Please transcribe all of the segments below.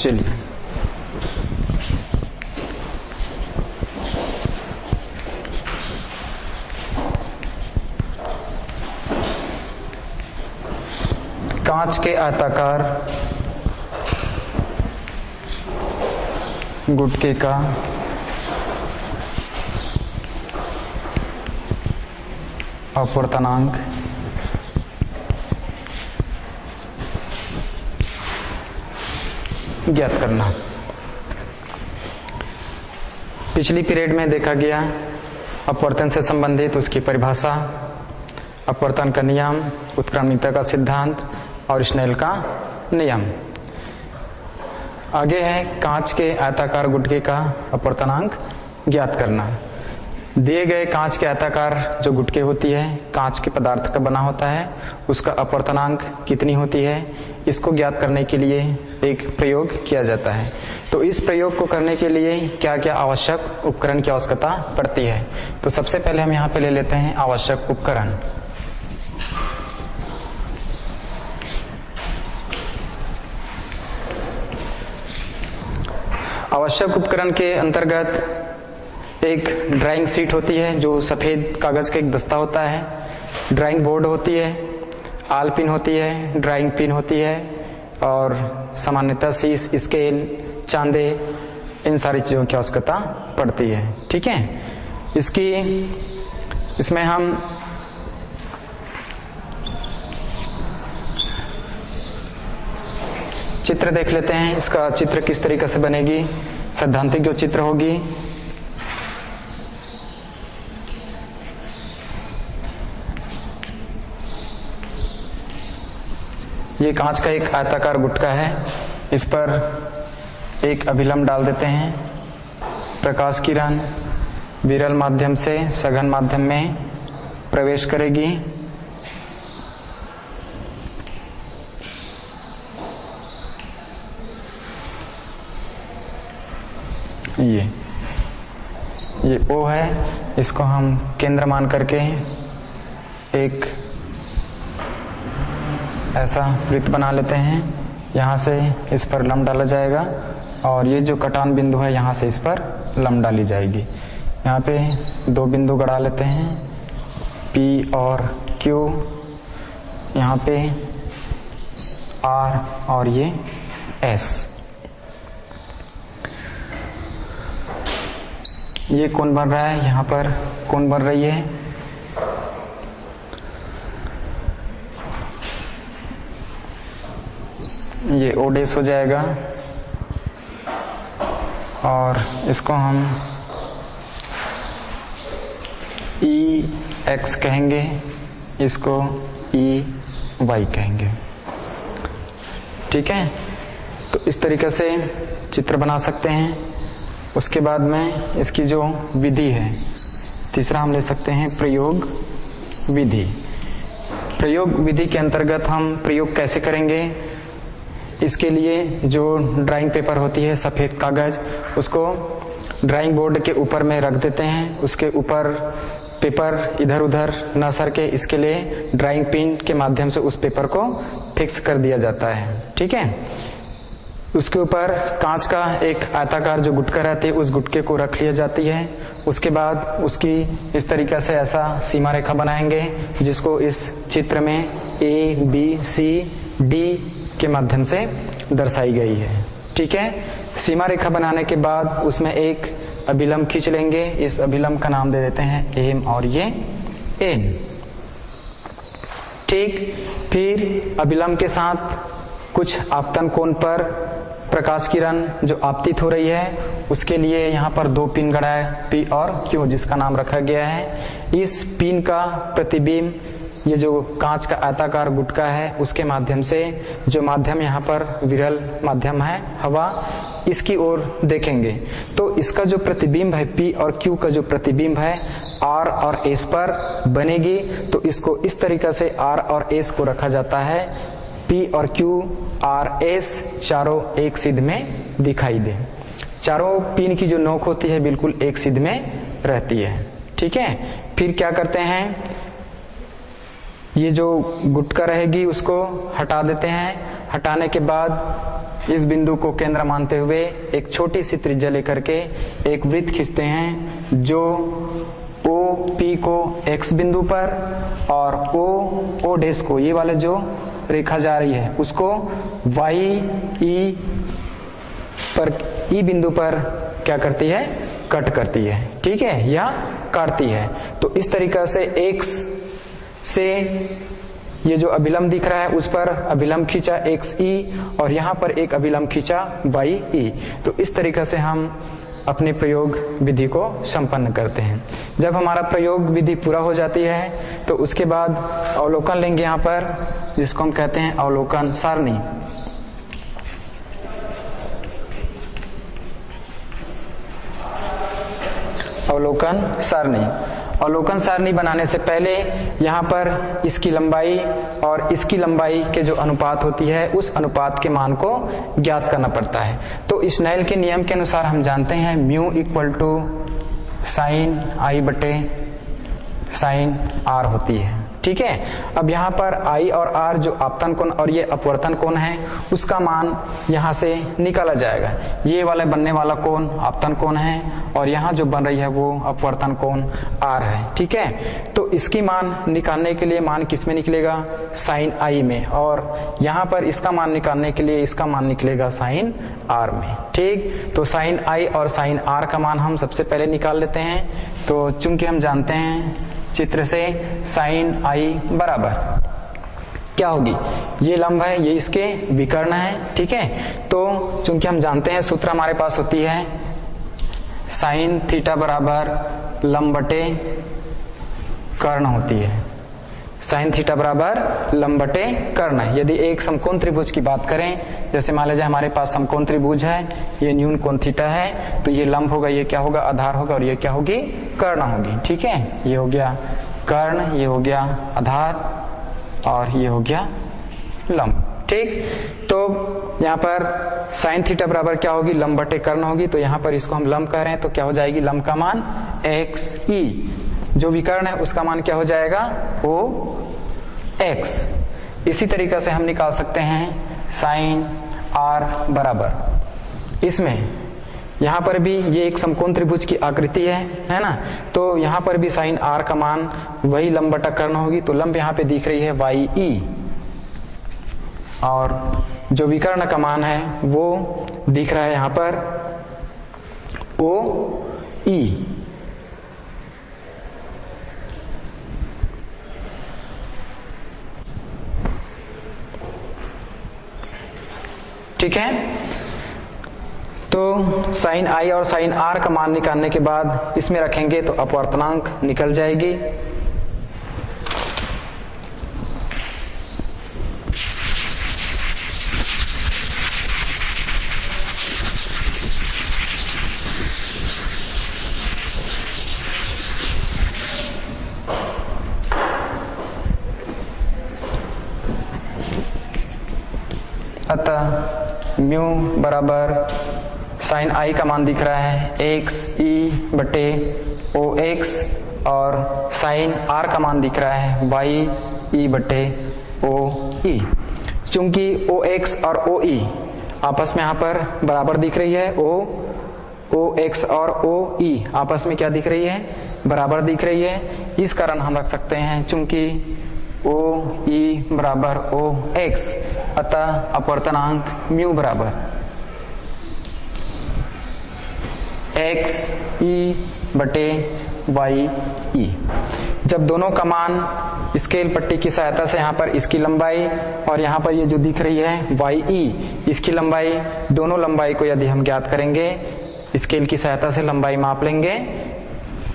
चलिए, कांच के आयताकार गुटके का अपवर्तनांक ज्ञात करना। पिछली पीरियड में देखा गया अपवर्तन से संबंधित उसकी परिभाषा, अपवर्तन का नियम, उत्क्रमणिकता का सिद्धांत और स्नेल का नियम। आगे है कांच के आयताकार गुटके का अपवर्तनांक ज्ञात करना। दिए गए कांच के आयताकार जो गुटके होती है, कांच के पदार्थ का बना होता है, उसका अपवर्तनांक कितनी होती है, इसको ज्ञात करने के लिए एक प्रयोग किया जाता है। तो इस प्रयोग को करने के लिए क्या क्या आवश्यक उपकरण की आवश्यकता पड़ती है। तो सबसे पहले हम यहाँ पे ले लेते हैं आवश्यक उपकरण। आवश्यक उपकरण के अंतर्गत एक ड्राइंग शीट होती है जो सफेद कागज का एक दस्ता होता है, ड्राइंग बोर्ड होती है, आल पिन होती है, ड्राइंग पिन होती है और सामान्यतः शीश, स्केल, चांदे, इन सारी चीजों की आवश्यकता पड़ती है। ठीक है, इसमें हम चित्र देख लेते हैं। इसका चित्र किस तरीके से बनेगी, सैद्धांतिक जो चित्र होगी, ये कांच का एक आयताकार गुटका है, इस पर एक अभिलंब डाल देते हैं। प्रकाश किरण विरल माध्यम से सघन माध्यम में प्रवेश करेगी। ये O है, इसको हम केंद्र मान करके एक ऐसा वृत्त बना लेते हैं। यहाँ से इस पर लंब डाला जाएगा और ये जो कटान बिंदु है यहाँ से इस पर लंब डाली जाएगी। यहाँ पे दो बिंदु गड़ा लेते हैं, P और Q, यहाँ पे R और ये S। ये कोण बन रहा है, यहाँ पर कोण बन रही है। ये O डैश हो जाएगा और इसको हम EX कहेंगे, इसको EY कहेंगे। ठीक है, तो इस तरीके से चित्र बना सकते हैं। उसके बाद में इसकी जो विधि है, तीसरा हम ले सकते हैं प्रयोग विधि। प्रयोग विधि के अंतर्गत हम प्रयोग कैसे करेंगे, इसके लिए जो ड्राइंग पेपर होती है, सफेद कागज, उसको ड्राइंग बोर्ड के ऊपर में रख देते हैं। उसके ऊपर पेपर इधर उधर न सरके, इसके लिए ड्राइंग पिन के माध्यम से उस पेपर को फिक्स कर दिया जाता है। ठीक है, उसके ऊपर कांच का एक आयताकार जो गुटका रहती है, उस गुटके को रख लिया जाती है। उसके बाद उसकी इस तरीके से ऐसा सीमा रेखा बनाएंगे जिसको इस चित्र में ABCD के माध्यम से दर्शाई गई है। ठीक है, सीमा रेखा बनाने के बाद उसमें एक अभिलंब खींच लेंगे। इस अभिलंब का नाम दे देते हैं M और ये N। ठीक, फिर अभिलंब के साथ कुछ आपतन कोण पर प्रकाश किरण जो आपतित हो रही है, उसके लिए यहाँ पर दो पिन गड़ा है, P और Q, जिसका नाम रखा गया है। इस पिन का प्रतिबिंब ये जो कांच का आयताकार गुटका है उसके माध्यम से, जो माध्यम यहाँ पर विरल माध्यम है, हवा, इसकी ओर देखेंगे तो इसका जो प्रतिबिंब है P और Q का जो प्रतिबिंब है R और S पर बनेगी। तो इसको इस तरीके से R और S को रखा जाता है, P और Q R S चारों एक सिध में दिखाई दे। चारों पिन की जो नोक होती है बिल्कुल एक सिध में रहती है। ठीक है, फिर क्या करते हैं, ये जो गुटका रहेगी उसको हटा देते हैं। हटाने के बाद इस बिंदु को केंद्र मानते हुए एक छोटी सी त्रिज्या लेकर के एक वृत्त खींचते हैं जो OP को X बिंदु पर और O डैश को, ये वाले जो रेखा जा रही है उसको YE पर E बिंदु पर क्या करती है, कट करती है, ठीक है, या काटती है। तो इस तरीका से X से ये जो अभिलंब दिख रहा है उस पर अभिलंब खींचा XE और यहाँ पर एक अभिलंब खींचा YE। तो इस तरीका से हम अपने प्रयोग विधि को संपन्न करते हैं। जब हमारा प्रयोग विधि पूरा हो जाती है तो उसके बाद अवलोकन लेंगे यहाँ पर, जिसको हम कहते हैं अवलोकन सारणी। अवलोकन सारणी। अवलोकन सारणी बनाने से पहले यहाँ पर इसकी लंबाई और इसकी लंबाई के जो अनुपात होती है उस अनुपात के मान को ज्ञात करना पड़ता है। तो स्नेल के नियम के अनुसार हम जानते हैं mu equal to sine I बटे साइन R होती है, ठीक है। अब यहाँ पर I और R जो आपतन कोण और ये अपवर्तन कोण है उसका मान यहाँ से निकाला जाएगा। ये वाला बनने वाला कोण आपतन कोण है और यहाँ जो बन रही है वो अपवर्तन कोण R है, ठीक है। तो इसकी मान निकालने के लिए मान किस में निकलेगा, साइन I में, और यहाँ पर इसका मान निकालने के लिए इसका मान निकलेगा साइन R में, ठीक। तो साइन I और साइन R का मान हम सबसे पहले निकाल लेते हैं। तो चूंकि हम जानते हैं चित्र से साइन I बराबर क्या होगी, ये लंब है, ये इसके विकर्ण है, ठीक है। तो चूंकि हम जानते हैं सूत्र हमारे पास होती है साइन थीटा बराबर लंब बटे कर्ण होती है। साइन थीटा बराबर लंब बटे कर्ण है। यदि एक समकोण त्रिभुज की बात करें, जैसे मान लीजिए हमारे पास समकोण त्रिभुज है, ये न्यून कोण थीटा है, तो ये लंब होगा, ये क्या होगा, आधार होगा, और ये क्या होगी, कर्ण होगी, ठीक है। ये हो गया कर्ण, ये हो गया आधार और ये हो गया लंब, ठीक। तो यहाँ पर साइन थीटा बराबर क्या होगी, लंब बटे कर्ण होगी। तो यहाँ पर इसको हम लंब कह रहे हैं, तो क्या हो जाएगी, लंब का मान XE, जो विकर्ण है उसका मान क्या हो जाएगा, OX। इसी तरीके से हम निकाल सकते हैं साइन R बराबर, इसमें यहाँ पर भी ये एक समकोण त्रिभुज की आकृति है ना। तो यहाँ पर भी साइन R का मान वही लंब बटा कर्ण होगी। तो लंब यहाँ पे दिख रही है YE और जो विकर्ण का मान है वो दिख रहा है यहाँ पर OE। ठीक है। तो साइन I और साइन R का मान निकालने के बाद इसमें रखेंगे तो अपवर्तनांक निकल जाएगी। अतः म्यू बराबर साइन I का मान दिख रहा है XE बटे OX और साइन R का मान दिख रहा है YE बटे OE। चूंकि OX और OE आपस में यहाँ पर बराबर दिख रही है, OX और OE आपस में क्या दिख रही है, बराबर दिख रही है। इस कारण हम रख सकते हैं चूंकि OE बराबर OX, अतः अपवर्तनांक म्यू बराबर XE बटे YE। जब दोनों का मान स्केल पट्टी की सहायता से यहाँ पर इसकी लंबाई और यहाँ पर ये जो दिख रही है YE, इसकी लंबाई, दोनों लंबाई को यदि हम ज्ञात करेंगे स्केल की सहायता से लंबाई माप लेंगे,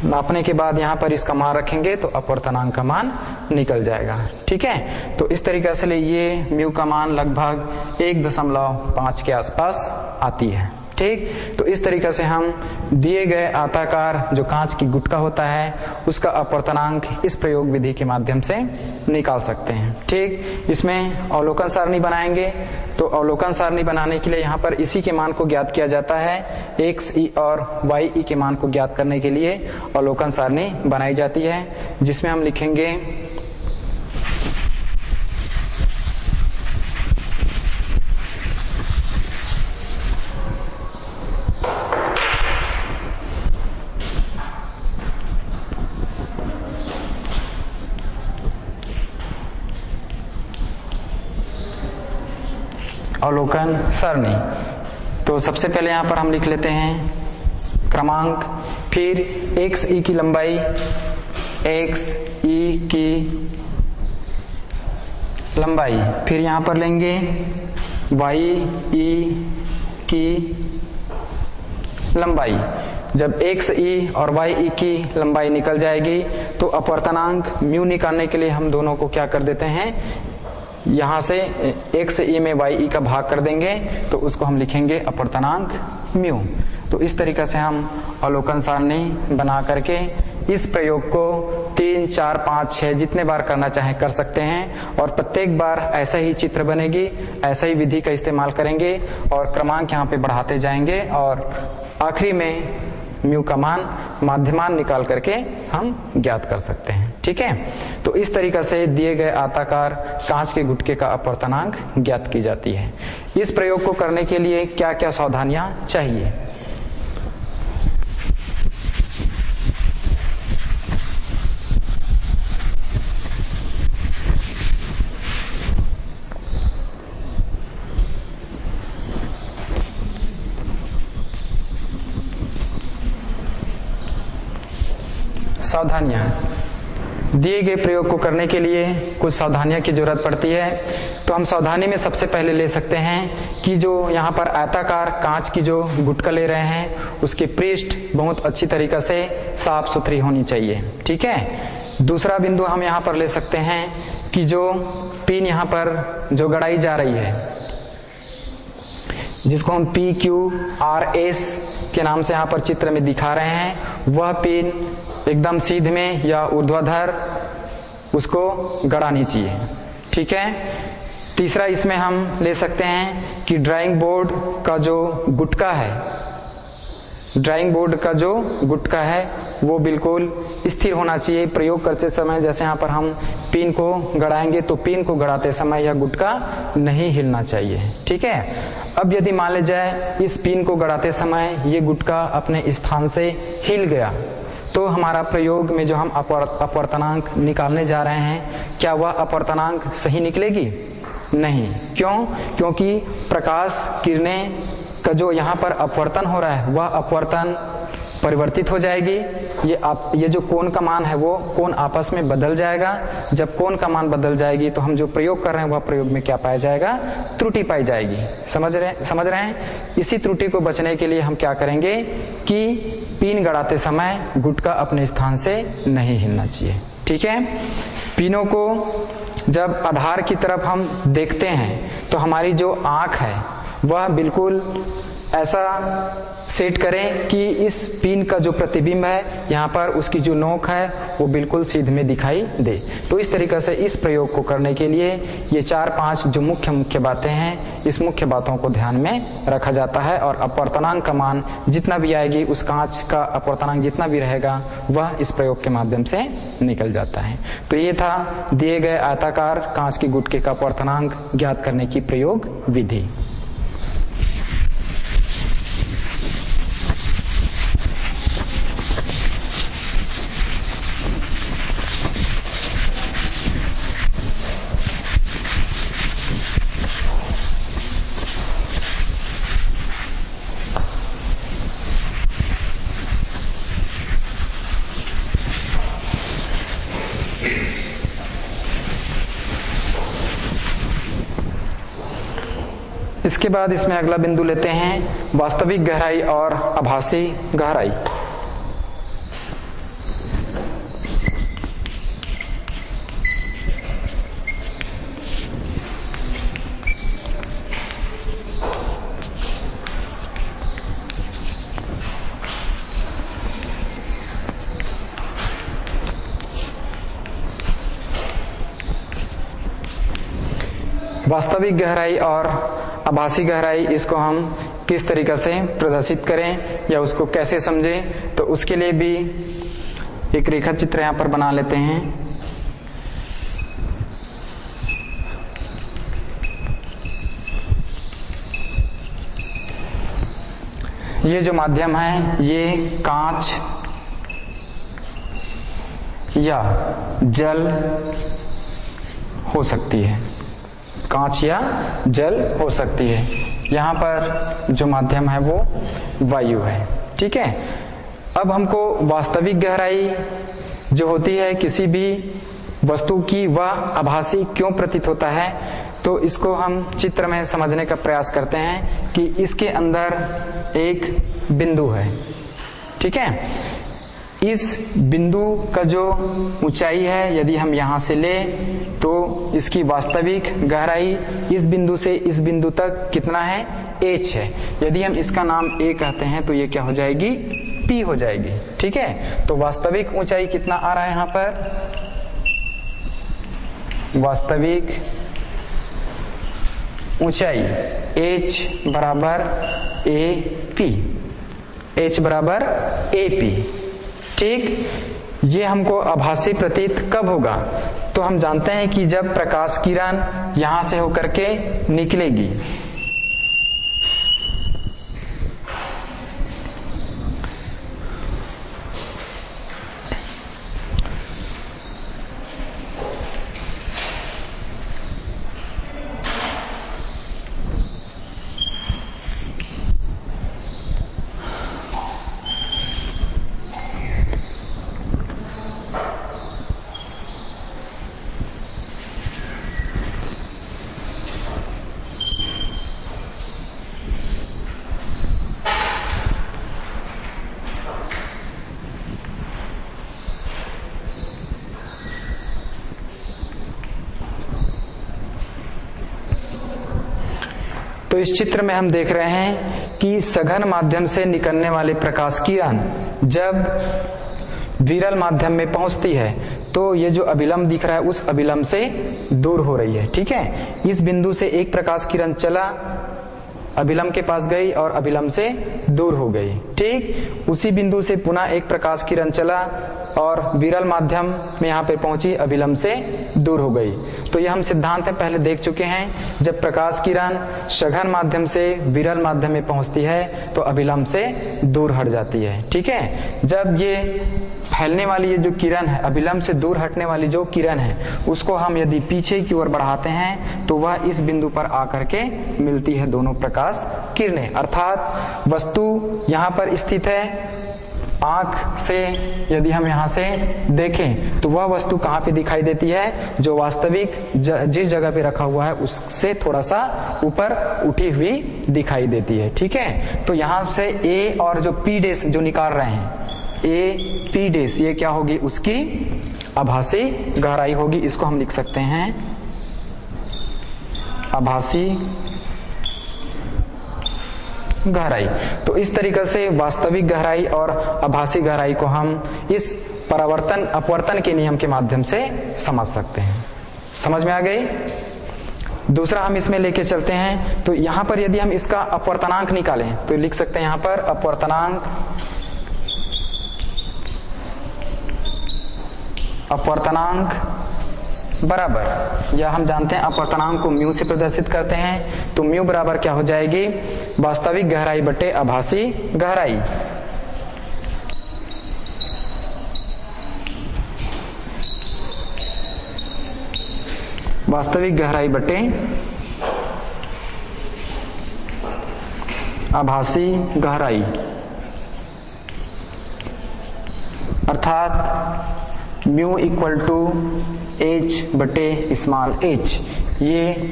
नापने के बाद यहाँ पर इसका मान रखेंगे तो अपवर्तनांक का मान निकल जाएगा, ठीक है। तो इस तरीके से ये म्यू का मान लगभग 1.5 के आसपास आती है, ठीक। तो इस तरीके से हम दिए गए आयताकार जो कांच की गुटका होता है उसका अपवर्तनांक इस प्रयोग विधि के माध्यम से निकाल सकते हैं, ठीक। इसमें अवलोकन सारणी बनाएंगे। तो अवलोकन सारणी बनाने के लिए यहाँ पर इसी के मान को ज्ञात किया जाता है। XE और YE के मान को ज्ञात करने के लिए अवलोकन सारणी बनाई जाती है, जिसमें हम लिखेंगे अवलोकन सरणी। तो सबसे पहले यहाँ पर हम लिख लेते हैं क्रमांक, फिर एक्स ई की लंबाई, एक्स ई की लंबाई, फिर यहाँ पर लेंगे वाई ई की लंबाई। जब एक्स ई और वाई ई की लंबाई निकल जाएगी तो अपवर्तनांक म्यू निकालने के लिए हम दोनों को क्या कर देते हैं, यहां से एक्स ई में वाई ई का भाग कर देंगे तो उसको हम लिखेंगे अपवर्तनांक म्यू। तो इस तरीके से हम अवलोकन सारणी बना करके इस प्रयोग को 3, 4, 5, 6 जितने बार करना चाहें कर सकते हैं और प्रत्येक बार ऐसा ही चित्र बनेगी, ऐसा ही विधि का इस्तेमाल करेंगे और क्रमांक यहाँ पे बढ़ाते जाएंगे और आखिरी में म्यू का मान माध्यमान निकाल करके हम ज्ञात कर सकते हैं। ठीक है, तो इस तरीका से दिए गए आयताकार कांच के गुटके का अपवर्तनांक ज्ञात की जाती है। इस प्रयोग को करने के लिए क्या क्या सावधानियां चाहिए? सावधानियां, दिए गए प्रयोग को करने के लिए कुछ सावधानियां की जरूरत पड़ती है। तो हम सावधानी में सबसे पहले ले सकते हैं कि जो यहाँ पर आयताकार कांच की जो गुटका ले रहे हैं उसकी पृष्ठ बहुत अच्छी तरीके से साफ सुथरी होनी चाहिए। ठीक है, दूसरा बिंदु हम यहाँ पर ले सकते हैं कि जो पिन यहाँ पर जो गड़ाई जा रही है, जिसको हम PQRS के नाम से यहाँ पर चित्र में दिखा रहे हैं, वह पिन एकदम सीधे में या ऊर्ध्वाधर उसको गड़ानी चाहिए। ठीक है, तीसरा इसमें हम ले सकते हैं कि ड्राइंग बोर्ड का जो गुटका है, ड्राइंग बोर्ड का जो गुटका है वो बिल्कुल स्थिर होना चाहिए। प्रयोग करते समय जैसे यहाँ पर हम पिन को गड़ाएंगे तो पिन को गड़ाते समय यह गुटका नहीं हिलना चाहिए। ठीक है, अब यदि मान लिया जाए इस पिन को गड़ाते समय ये गुटका अपने स्थान से हिल गया तो हमारा प्रयोग में जो हम अपवर्तनांक निकालने जा रहे हैं, क्या वह अपवर्तनांक सही निकलेगी? नहीं। क्यों? क्योंकि प्रकाश किरणें का जो यहाँ पर अपवर्तन हो रहा है वह अपवर्तन परिवर्तित हो जाएगी। ये जो कोण का मान है वो कोण आपस में बदल जाएगा। जब कोण का मान बदल जाएगी तो हम जो प्रयोग कर रहे हैं वह प्रयोग में क्या पाया जाएगा? त्रुटि पाई जाएगी। समझ रहे हैं? इसी त्रुटि को बचने के लिए हम क्या करेंगे कि पिन गड़ाते समय गुटका अपने स्थान से नहीं हिलना चाहिए। ठीक है, पिनों को जब आधार की तरफ हम देखते हैं तो हमारी जो आंख है वह बिल्कुल ऐसा सेट करें कि इस पिन का जो प्रतिबिंब है यहाँ पर उसकी जो नोक है वो बिल्कुल सीधे में दिखाई दे। तो इस तरीके से इस प्रयोग को करने के लिए ये 4-5 जो मुख्य बातें हैं, इस मुख्य बातों को ध्यान में रखा जाता है और अपवर्तनांक का मान जितना भी आएगी, उस कांच का अपवर्तनांक जितना भी रहेगा वह इस प्रयोग के माध्यम से निकल जाता है। तो ये था दिए गए आयताकार कांच के गुटके का अपवर्तनांक ज्ञात करने की प्रयोग विधि। इसके बाद इसमें अगला बिंदु लेते हैं वास्तविक गहराई और आभासी गहराई। वास्तविक गहराई और आभासी गहराई, इसको हम किस तरीके से प्रदर्शित करें या उसको कैसे समझें, तो उसके लिए भी एक रेखा चित्र यहाँ पर बना लेते हैं। ये जो माध्यम है ये कांच या जल हो सकती है। कांच या जल हो सकती है। यहाँ पर जो माध्यम है वो वायु है। ठीक है, अब हमको वास्तविक गहराई जो होती है किसी भी वस्तु की वह आभासी क्यों प्रतीत होता है, तो इसको हम चित्र में समझने का प्रयास करते हैं कि इसके अंदर एक बिंदु है। ठीक है, इस बिंदु का जो ऊंचाई है यदि हम यहाँ से ले तो इसकी वास्तविक गहराई इस बिंदु से इस बिंदु तक कितना है, h है। यदि हम इसका नाम a कहते हैं तो ये क्या हो जाएगी, p हो जाएगी। ठीक है, तो वास्तविक ऊंचाई कितना आ रहा है यहाँ पर, वास्तविक ऊंचाई h बराबर AP, h बराबर AP। ठीक, ये हमको आभासी प्रतीत कब होगा, तो हम जानते हैं कि जब प्रकाश किरण यहां से होकर के निकलेगी, तो इस चित्र में हम देख रहे हैं कि सघन माध्यम से निकलने वाले प्रकाश किरण जब विरल माध्यम में पहुंचती है तो ये जो अभिलंब दिख रहा है उस अभिलंब से दूर हो रही है। ठीक है, इस बिंदु से एक प्रकाश किरण चला, अभिलंब के पास गई और अभिलंब से दूर हो गई। ठीक, उसी बिंदु से पुनः एक प्रकाश किरण चला और विरल माध्यम में यहाँ पे पहुंची, अभिलंब से दूर हो गई। तो यह हम सिद्धांत में पहले देख चुके हैं, जब प्रकाश किरण सघन माध्यम से विरल माध्यम में पहुंचती है तो अभिलंब से दूर हट जाती है। ठीक है, जब ये फैलने वाली ये जो किरण है, अभिलंब से दूर हटने वाली जो किरण है, उसको हम यदि पीछे की ओर बढ़ाते हैं तो वह इस बिंदु पर आकर के मिलती है दोनों प्रकाश किरणें। अर्थात वस्तु यहाँ पर स्थित है, आंख से यदि हम यहाँ से देखें तो वह वस्तु कहाँ पे दिखाई देती है, जो वास्तविक जिस जगह पे रखा हुआ है उससे थोड़ा सा ऊपर उठी हुई दिखाई देती है। ठीक है, तो यहाँ से A और जो P डैश जो निकाल रहे हैं, A P डैश, ये क्या होगी, उसकी आभासी गहराई होगी। इसको हम लिख सकते हैं आभासी गहराई। तो इस तरीके से वास्तविक गहराई और आभासी गहराई को हम इस परावर्तन अपवर्तन के नियम के माध्यम से समझ सकते हैं। समझ में आ गई। दूसरा हम इसमें लेके चलते हैं, तो यहां पर यदि हम इसका अपवर्तनांक निकालें तो लिख सकते हैं यहां पर अपवर्तनांक बराबर, या हम जानते हैं अपवर्तनांक को म्यू से प्रदर्शित करते हैं, तो म्यू बराबर क्या हो जाएगी, वास्तविक गहराई बटे आभासी गहराई। वास्तविक गहराई बटे आभासी गहराई, अर्थात म्यू इक्वल टू h बटे स्मॉल h। ये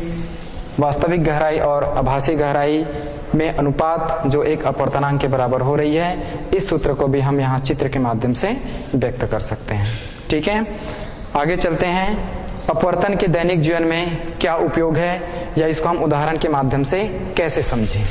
वास्तविक गहराई और आभासी गहराई में अनुपात जो एक अपवर्तनांक के बराबर हो रही है, इस सूत्र को भी हम यहाँ चित्र के माध्यम से व्यक्त कर सकते हैं। ठीक है, आगे चलते हैं। अपवर्तन के दैनिक जीवन में क्या उपयोग है, या इसको हम उदाहरण के माध्यम से कैसे समझें।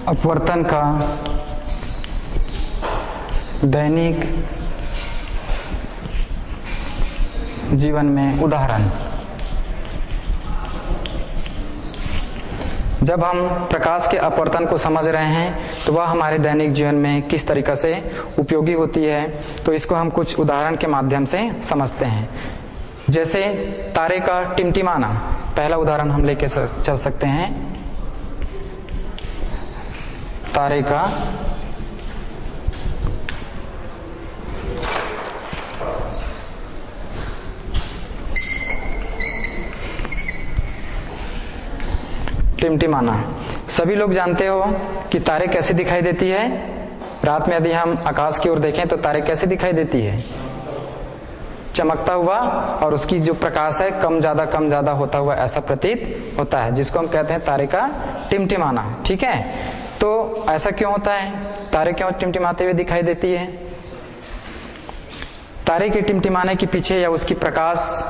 अपवर्तन का दैनिक जीवन में उदाहरण। जब हम प्रकाश के अपवर्तन को समझ रहे हैं तो वह हमारे दैनिक जीवन में किस तरीके से उपयोगी होती है, तो इसको हम कुछ उदाहरण के माध्यम से समझते हैं। जैसे तारे का टिमटिमाना, पहला उदाहरण हम लेके चल सकते हैं। तारे का टिमटिमाना। सभी लोग जानते हो कि तारे कैसे दिखाई देती है। रात में यदि हम आकाश की ओर देखें तो तारे कैसे दिखाई देती है, चमकता हुआ, और उसकी जो प्रकाश है कम ज्यादा होता हुआ ऐसा प्रतीत होता है, जिसको हम कहते हैं तारे का टिमटिमाना। ठीक है, तो ऐसा क्यों होता है, तारे क्यों टिमटिमाते हुए दिखाई देती है? तारे के टिमटिमाने के पीछे या उसकी प्रकाश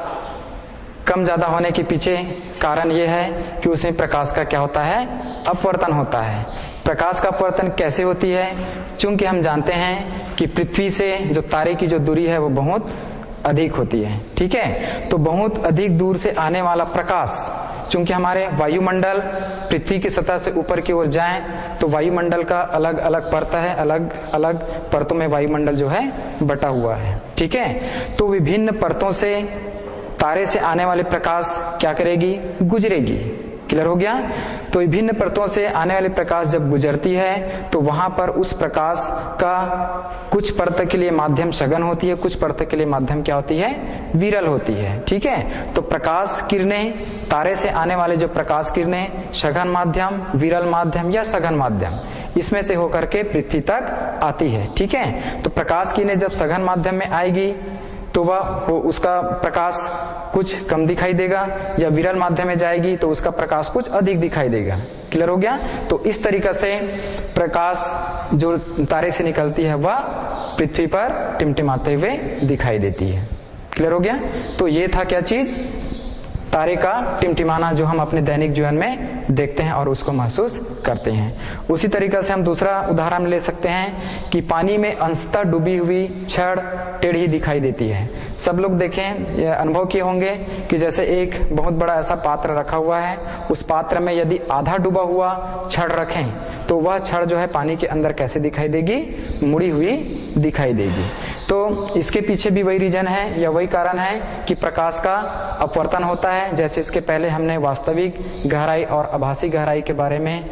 कम ज्यादा होने के पीछे कारण यह है कि उसमें प्रकाश का क्या होता है, अपवर्तन होता है। प्रकाश का अपवर्तन कैसे होती है? चूंकि हम जानते हैं कि पृथ्वी से जो तारे की जो दूरी है वो बहुत अधिक होती है। ठीक है, तो बहुत अधिक दूर से आने वाला प्रकाश, चूंकि हमारे वायुमंडल पृथ्वी की सतह से ऊपर की ओर जाएं तो वायुमंडल का अलग अलग परत है, अलग अलग परतों में वायुमंडल जो है बटा हुआ है। ठीक है, तो विभिन्न परतों से तारे से आने वाले प्रकाश क्या करेगी, गुजरेगी। क्लियर हो गया? तो विभिन्न परतों से आने वाली प्रकाश जब गुजरती है तो वहां पर उस प्रकाश का कुछ परत के लिए माध्यम सघन होती है, कुछ परत के लिए माध्यम क्या होती है, विरल होती है। ठीक है, तो प्रकाश किरणें, तारे से आने वाले जो प्रकाश किरणें सघन माध्यम, विरल माध्यम या सघन माध्यम, इसमें से होकर के पृथ्वी तक आती है। ठीक है, तो प्रकाश किरणें जब सघन माध्यम में आएगी तो वह उसका प्रकाश कुछ कम दिखाई देगा, या विरल माध्यम में जाएगी तो उसका प्रकाश कुछ अधिक दिखाई देगा। क्लियर हो गया? तो इस तरीके से प्रकाश जो तारे से निकलती है वह पृथ्वी पर टिमटिमाते हुए दिखाई देती है। क्लियर हो गया? तो ये था क्या चीज, तारे का टिमटिमाना, जो हम अपने दैनिक जीवन में देखते हैं और उसको महसूस करते हैं। उसी तरीके से हम दूसरा उदाहरण ले सकते हैं कि पानी में अंशतः डूबी हुई छड़ टेढ़ी दिखाई देती है। सब लोग देखें, ये अनुभव किए होंगे कि जैसे एक बहुत बड़ा ऐसा पात्र रखा हुआ है, उस पात्र में यदि आधा डूबा हुआ छड़ रखें तो वह छड़ जो है पानी के अंदर कैसे दिखाई देगी, मुड़ी हुई दिखाई देगी। तो इसके पीछे भी वही रीजन है या वही कारण है कि प्रकाश का अपवर्तन होता है। जैसे इसके पहले हमने वास्तविक गहराई और आभासी गहराई के बारे में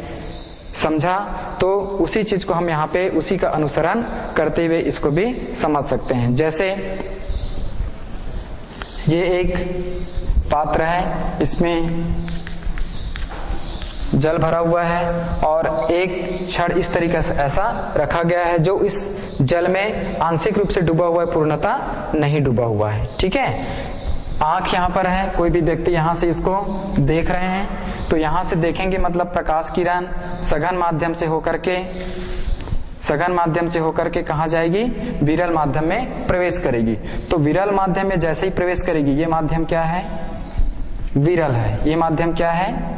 समझा, तो उसी चीज को हम यहाँ पे उसी का अनुसरण करते हुए इसको भी समझ सकते हैं। जैसे ये एक पात्र है, इसमें जल भरा हुआ है और एक छड़ इस तरीके से ऐसा रखा गया है जो इस जल में आंशिक रूप से डूबा हुआ है, पूर्णतः नहीं डूबा हुआ है। ठीक है, आंख यहाँ पर है, कोई भी व्यक्ति यहाँ से इसको देख रहे हैं तो यहाँ से देखेंगे मतलब प्रकाश किरण सघन माध्यम से होकर के कहाँ जाएगी, विरल माध्यम में प्रवेश करेगी। तो विरल माध्यम में जैसे ही प्रवेश करेगी, ये माध्यम क्या है, विरल है, ये माध्यम क्या है,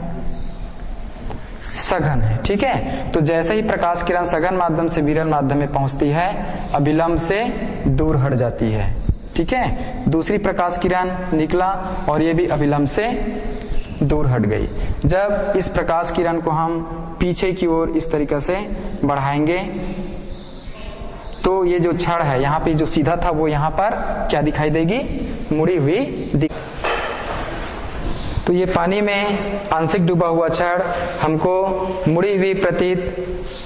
सघन है। ठीक है, तो जैसे ही प्रकाश किरण सघन माध्यम से विरल माध्यम में पहुंचती है, अभिलंब से दूर हट जाती है। ठीक है, दूसरी प्रकाश किरण निकला और ये भी अभिलंब से दूर हट गई। जब इस प्रकाश किरण को हम पीछे की ओर इस तरीके से बढ़ाएंगे तो ये जो छड़ है यहाँ पे जो सीधा था वो यहाँ पर क्या दिखाई देगी, मुड़ी हुई तो ये पानी में आंशिक डूबा हुआ छड़ हमको मुड़ी हुई प्रतीत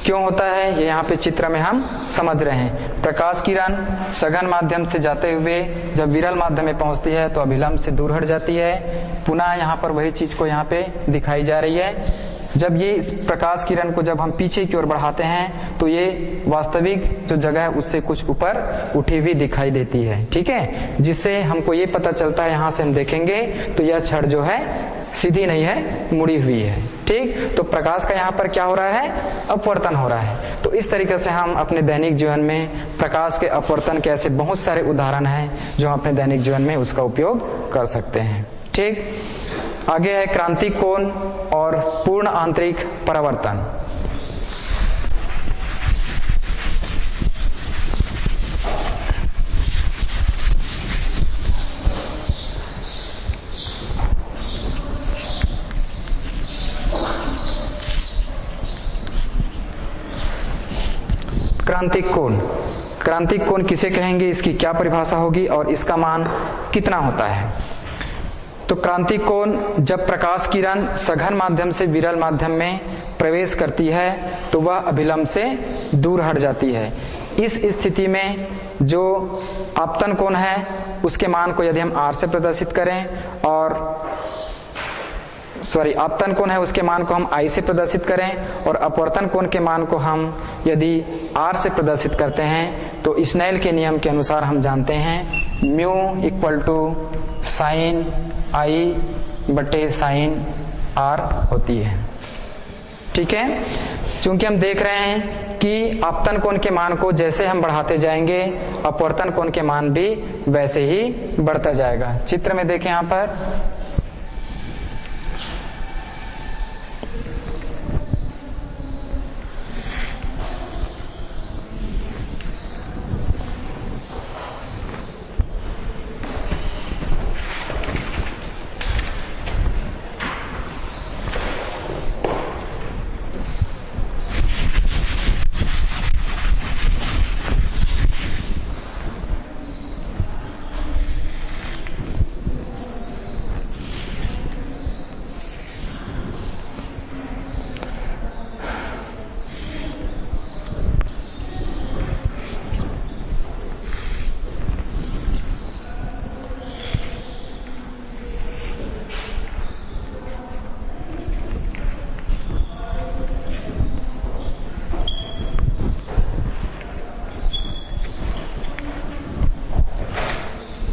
क्यों होता है, ये यहाँ पे चित्र में हम समझ रहे हैं। प्रकाश किरण सघन माध्यम से जाते हुए जब विरल माध्यम में पहुंचती है तो अभिलंब से दूर हट जाती है। पुनः यहाँ पर वही चीज को यहाँ पे दिखाई जा रही है। जब ये इस प्रकाश किरण को जब हम पीछे की ओर बढ़ाते हैं तो ये वास्तविक जो जगह है उससे कुछ ऊपर उठी हुई दिखाई देती है। ठीक है, जिससे हमको ये पता चलता है, यहाँ से हम देखेंगे तो यह छड़ जो है सीधी नहीं है, मुड़ी हुई है। ठीक, तो प्रकाश का यहाँ पर क्या हो रहा है, अपवर्तन हो रहा है। तो इस तरीके से हम अपने दैनिक जीवन में प्रकाश के अपवर्तन के ऐसे बहुत सारे उदाहरण हैं जो हम अपने दैनिक जीवन में उसका उपयोग कर सकते हैं। ठीक, आगे है क्रांतिक कोण और पूर्ण आंतरिक परावर्तन। क्रांतिक कोण, क्रांतिक कोण किसे कहेंगे, इसकी क्या परिभाषा होगी और इसका मान कितना होता है। तो क्रांतिक कोण जब प्रकाश किरण सघन माध्यम से विरल माध्यम में प्रवेश करती है तो वह अभिलंब से दूर हट जाती है। इस स्थिति में जो आपतन कोण है उसके मान को यदि हम r से प्रदर्शित करें और आपतन कोण है उसके मान को हम I से प्रदर्शित करें और अपवर्तन कोण के मान को हम यदि R से प्रदर्शित करते हैं तो स्नेल के नियम के अनुसार हम जानते हैं mu equal to sine I बटे साइन R होती है। ठीक है, चूंकि हम देख रहे हैं कि आपतन कोण के मान को जैसे हम बढ़ाते जाएंगे अपवर्तन कोण के मान भी वैसे ही बढ़ता जाएगा। चित्र में देखें यहां पर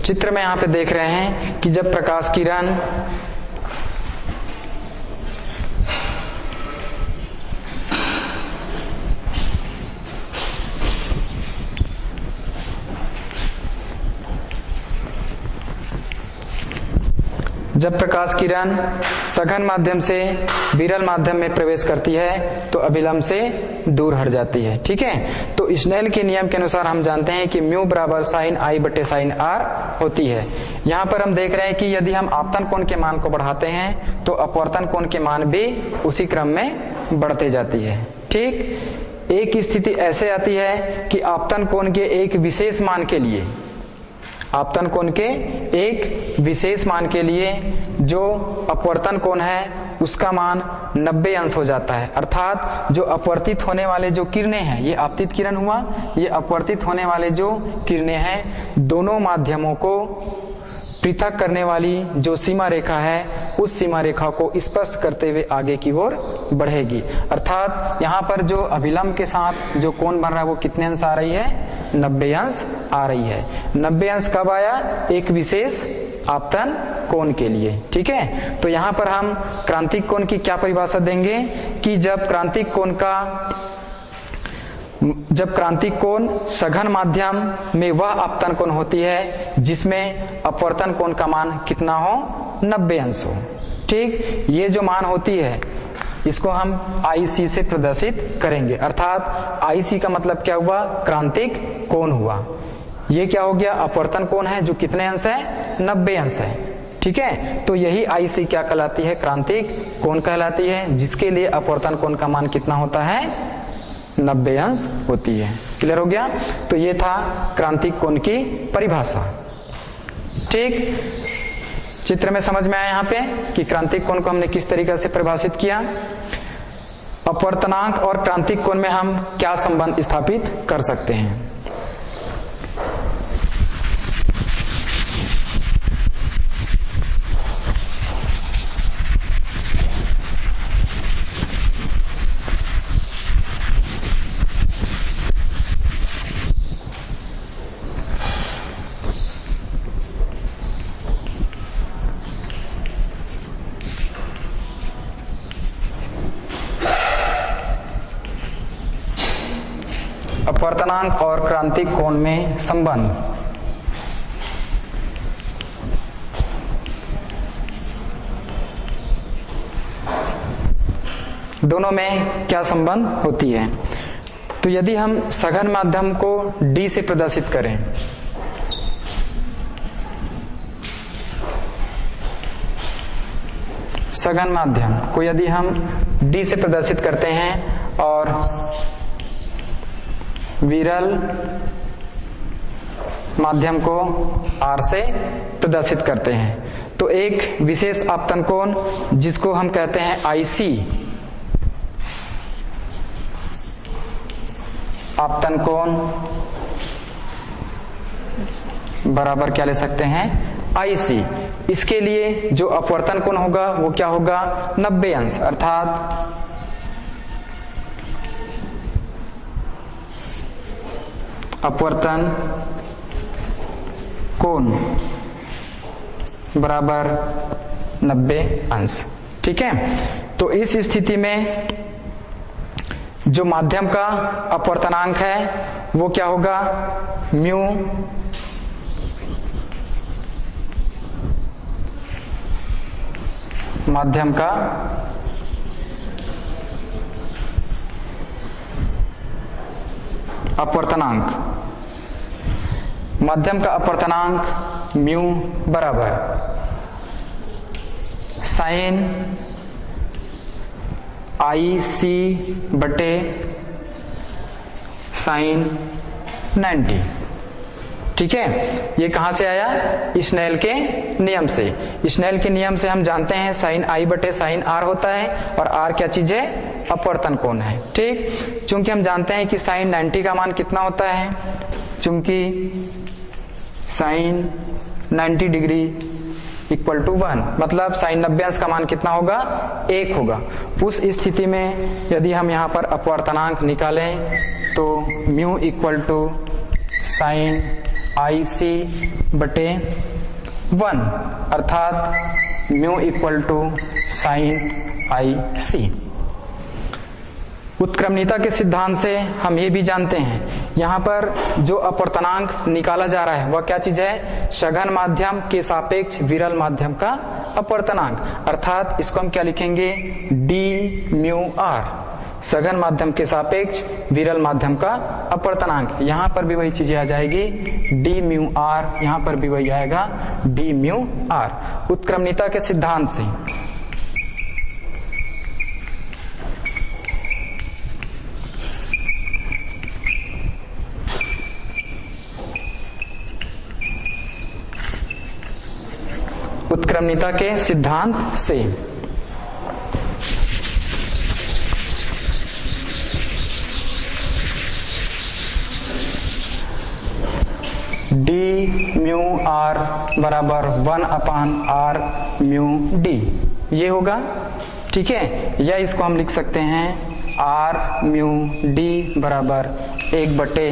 चित्र में यहां पे देख रहे हैं कि जब प्रकाश किरण सघन माध्यम से विरल माध्यम में प्रवेश करती है तो अभिलंब से दूर हट जाती है। ठीक है, तो स्नेल के नियम के अनुसार हम जानते हैं कि म्यू बराबर साइन I बटे साइन R होती है। यहाँ पर हम देख रहे हैं कि यदि हम आपतन कोण के मान को बढ़ाते हैं तो अपवर्तन कोण के मान भी उसी क्रम में बढ़ते जाती है। ठीक, एक स्थिति ऐसे आती है कि आपतन कोण के एक विशेष मान के लिए जो अपवर्तन कोण है उसका मान 90 अंश हो जाता है। अर्थात जो अपवर्तित होने वाले जो किरणें हैं, ये आपतित किरण हुआ, ये अपवर्तित होने वाले जो किरणें हैं, दोनों माध्यमों को पृथक करने वाली जो सीमा रेखा है उस सीमा रेखा को स्पर्श करते हुए आगे की ओर बढ़ेगी। अर्थात यहाँ पर जो अभिलंब के साथ जो कोण बन रहा है वो कितने अंश आ रही है, 90 अंश आ रही है। 90 अंश कब आया, एक विशेष आपतन कोण के लिए। ठीक है, तो यहाँ पर हम क्रांतिक कोण की क्या परिभाषा देंगे कि जब क्रांतिक कोण सघन माध्यम में वह आपतन कोण होती है जिसमें अपवर्तन कोण का मान कितना हो, 90 अंश हो। ठीक, ये जो मान होती है इसको हम IC से प्रदर्शित करेंगे। अर्थात IC का मतलब क्या हुआ, क्रांतिक कोण हुआ। ये क्या हो गया, अपवर्तन कोण है जो कितने अंश है, 90 अंश है। ठीक है, तो यही IC क्या कहलाती है, क्रांतिक कोण कहलाती है, जिसके लिए अपवर्तन कोण का मान कितना होता है, 90 अंश होती है। क्लियर हो गया, तो ये था क्रांतिक कोण की परिभाषा। ठीक, चित्र में समझ में आया यहाँ पे कि क्रांतिक कोण को हमने किस तरीके से परिभाषित किया। अपवर्तनांक और क्रांतिक कोण में हम क्या संबंध स्थापित कर सकते हैं। अपवर्तनांक और क्रांतिक कोण में संबंध। दोनों में क्या संबंध होती है, तो यदि हम सघन माध्यम को D से प्रदर्शित करें, सघन माध्यम को यदि हम D से प्रदर्शित करते हैं और विरल माध्यम को R से प्रदर्शित करते हैं। तो एक विशेष आपतन कोण जिसको हम कहते हैं IC, आपतन कोण बराबर क्या ले सकते हैं, IC। इसके लिए जो अपवर्तन कोण होगा वो क्या होगा, 90 अंश, अर्थात अपवर्तन कोण बराबर 90 अंश। ठीक है, तो इस स्थिति में जो माध्यम का अपवर्तनांक है वो क्या होगा, म्यू माध्यम का अपवर्तनांक, माध्यम का अपवर्तनांक म्यू बराबर साइन IC बटे साइन 90। ठीक है, ये कहां से आया, स्नेल के नियम से। स्नेल के नियम से हम जानते हैं साइन I बटे साइन R होता है, और R क्या चीज है, अपवर्तन कोण है। ठीक, चूंकि हम जानते हैं कि साइन 90 का मान कितना होता है, चूंकि साइन 90 डिग्री इक्वल टू 1, मतलब साइन 90 अंश का मान कितना होगा, 1 होगा। उस स्थिति में यदि हम यहाँ पर अपवर्तनांक निकालें तो mu equal to sine IC बटे 1, अर्थात mu equal to sine IC। उत्क्रमणीयता के सिद्धांत से हम ये भी जानते हैं, यहाँ पर जो अपवर्तनांक निकाला जा रहा है वह क्या चीज है, सघन माध्यम के सापेक्ष विरल माध्यम का अपवर्तनांक, अर्थात इसको हम क्या लिखेंगे, d म्यू R, सघन माध्यम के सापेक्ष विरल माध्यम का अपवर्तनांक। यहाँ पर भी वही चीजें आ जाएगी, d म्यू R, यहाँ पर भी वही आएगा d म्यू R, उत्क्रमणीयता के सिद्धांत से। उत्क्रमणीयता के सिद्धांत से d म्यू R बराबर 1/R म्यू d, ये होगा। ठीक है, या इसको हम लिख सकते हैं R म्यू d बराबर 1 बटे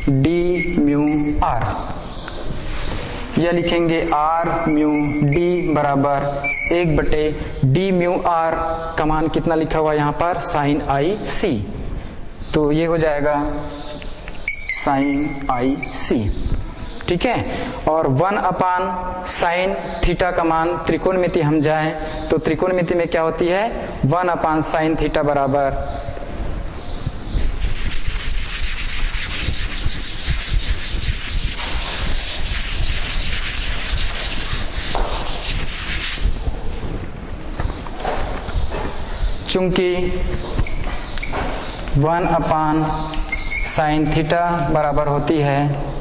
d म्यू R, या लिखेंगे R म्यू d बराबर 1 बटे d म्यू R का मान कितना लिखा हुआ है यहाँ पर, साइन IC, तो ये हो जाएगा साइन IC। ठीक है, और 1/साइन थीटा का मान, त्रिकोणमिति हम जाएं तो त्रिकोणमिति में क्या होती है, 1/साइन थीटा बराबर चूंकि 1/साइन थीटा बराबर होती है